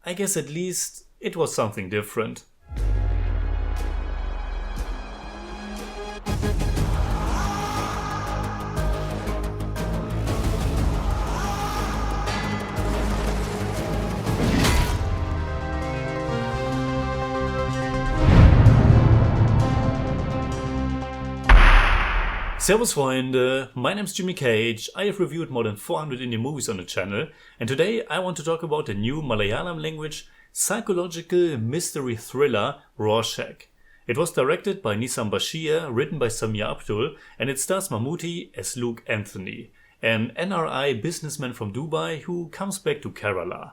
I guess at least it was something different. Servus Freunde, my name's Jimmy Cage. I have reviewed more than 400 indie movies on the channel, and today I want to talk about the new Malayalam language psychological mystery thriller Rorschach. It was directed by Nissam Basheer, written by Samir Abdul, and it stars Mammootty as Luke Anthony, an NRI businessman from Dubai who comes back to Kerala.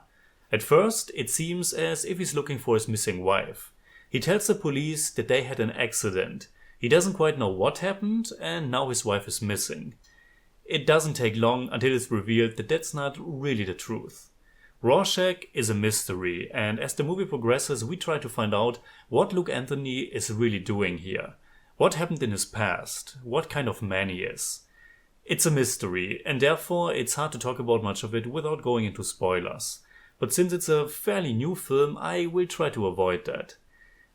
At first, it seems as if he's looking for his missing wife. He tells the police that they had an accident. He doesn't quite know what happened, and now his wife is missing. It doesn't take long until it's revealed that that's not really the truth. Rorschach is a mystery, and as the movie progresses we try to find out what Luke Anthony is really doing here. What happened in his past, what kind of man he is. It's a mystery, and therefore it's hard to talk about much of it without going into spoilers. But since it's a fairly new film, I will try to avoid that.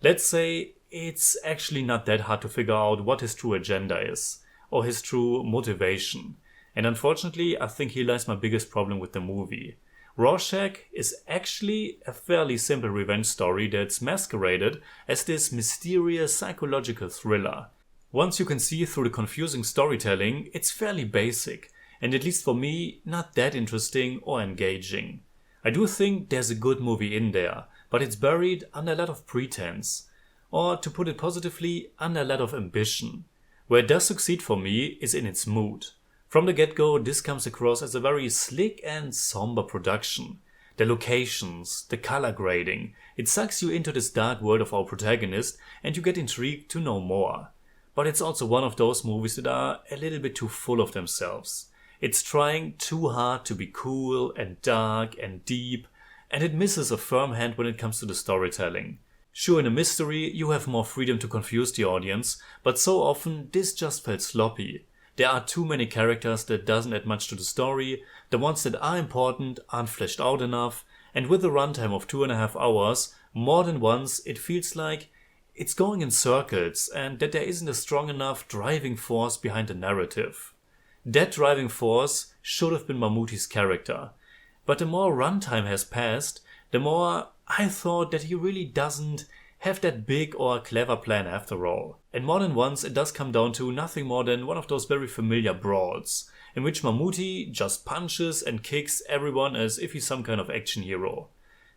Let's say it's actually not that hard to figure out what his true agenda is, or his true motivation. And unfortunately, I think here lies my biggest problem with the movie. Rorschach is actually a fairly simple revenge story that's masqueraded as this mysterious psychological thriller. Once you can see through the confusing storytelling, it's fairly basic, and at least for me, not that interesting or engaging. I do think there's a good movie in there, but it's buried under a lot of pretense. Or, to put it positively, under a lot of ambition. Where it does succeed for me is in its mood. From the get-go, this comes across as a very slick and somber production. The locations, the color grading, it sucks you into this dark world of our protagonist and you get intrigued to know more. But it's also one of those movies that are a little bit too full of themselves. It's trying too hard to be cool and dark and deep, and it misses a firm hand when it comes to the storytelling. Sure, in a mystery, you have more freedom to confuse the audience, but so often this just felt sloppy. There are too many characters that doesn't add much to the story, the ones that are important aren't fleshed out enough, and with a runtime of 2.5 hours, more than once it feels like it's going in circles and that there isn't a strong enough driving force behind the narrative. That driving force should have been Mammootty's character, but the more runtime has passed, the more I thought that he really doesn't have that big or clever plan after all. And more than once it does come down to nothing more than one of those very familiar brawls, in which Mammootty just punches and kicks everyone as if he's some kind of action hero.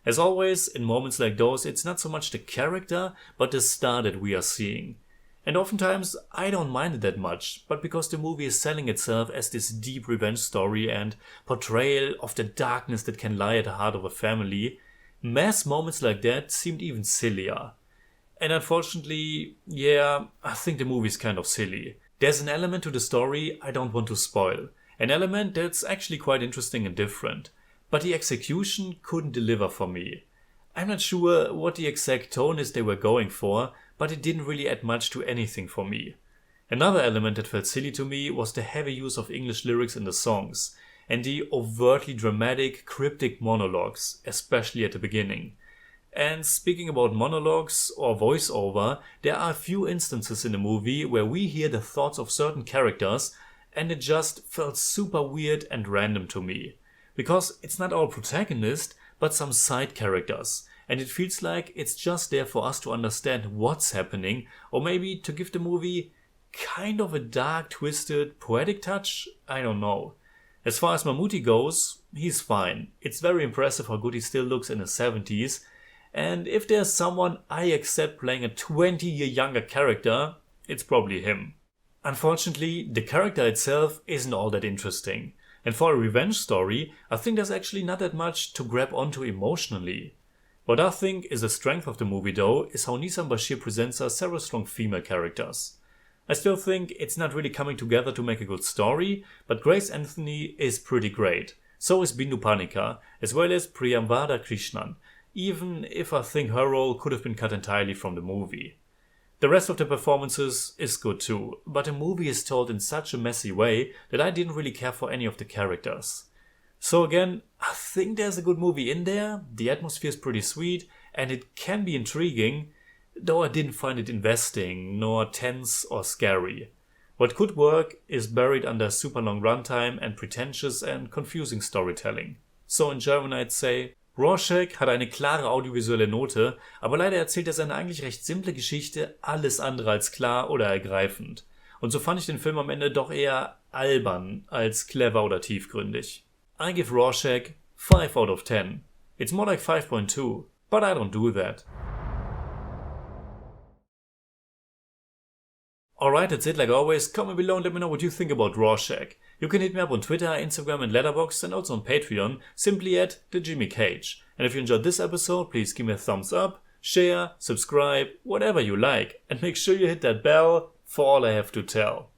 As always, in moments like those, it's not so much the character, but the star that we are seeing. And oftentimes I don't mind it that much, but because the movie is selling itself as this deep revenge story and portrayal of the darkness that can lie at the heart of a family, mass moments like that seemed even sillier. And unfortunately, yeah, I think the movie is kind of silly. There's an element to the story I don't want to spoil. An element that's actually quite interesting and different. But the execution couldn't deliver for me. I'm not sure what the exact tone is they were going for, but it didn't really add much to anything for me. Another element that felt silly to me was the heavy use of English lyrics in the songs, and the overtly dramatic, cryptic monologues, especially at the beginning. And speaking about monologues or voiceover, there are a few instances in the movie where we hear the thoughts of certain characters, and it just felt super weird and random to me. Because it's not our protagonist, but some side characters, and it feels like it's just there for us to understand what's happening, or maybe to give the movie kind of a dark, twisted, poetic touch, I don't know. As far as Mammootty goes, he's fine. It's very impressive how good he still looks in his 70s, and if there's someone I accept playing a 20-year younger character, it's probably him. Unfortunately, the character itself isn't all that interesting, and for a revenge story, I think there's actually not that much to grab onto emotionally. What I think is the strength of the movie though, is how Nissam Basheer presents us several strong female characters. I still think it's not really coming together to make a good story, but Grace Anthony is pretty great. So is Bindu Panika, as well as Priyamvada Krishnan, even if I think her role could have been cut entirely from the movie. The rest of the performances is good too, but the movie is told in such a messy way that I didn't really care for any of the characters. So again, I think there's a good movie in there, the atmosphere is pretty sweet, and it can be intriguing, though I didn't find it investing, nor tense or scary. What could work is buried under super long runtime and pretentious and confusing storytelling. So in German I'd say, Rorschach hat eine klare audiovisuelle Note, aber leider erzählt er seine eigentlich recht simple Geschichte alles andere als klar oder ergreifend. Und so fand ich den Film am Ende doch eher albern als clever oder tiefgründig. I give Rorschach 5 out of 10. It's more like 5.2, but I don't do that. Alright, that's it like always. Comment below and let me know what you think about Rorschach. You can hit me up on Twitter, Instagram and Letterboxd and also on Patreon, simply at @TheJimmyCage. And if you enjoyed this episode, please give me a thumbs up, share, subscribe, whatever you like. And make sure you hit that bell for all I have to tell.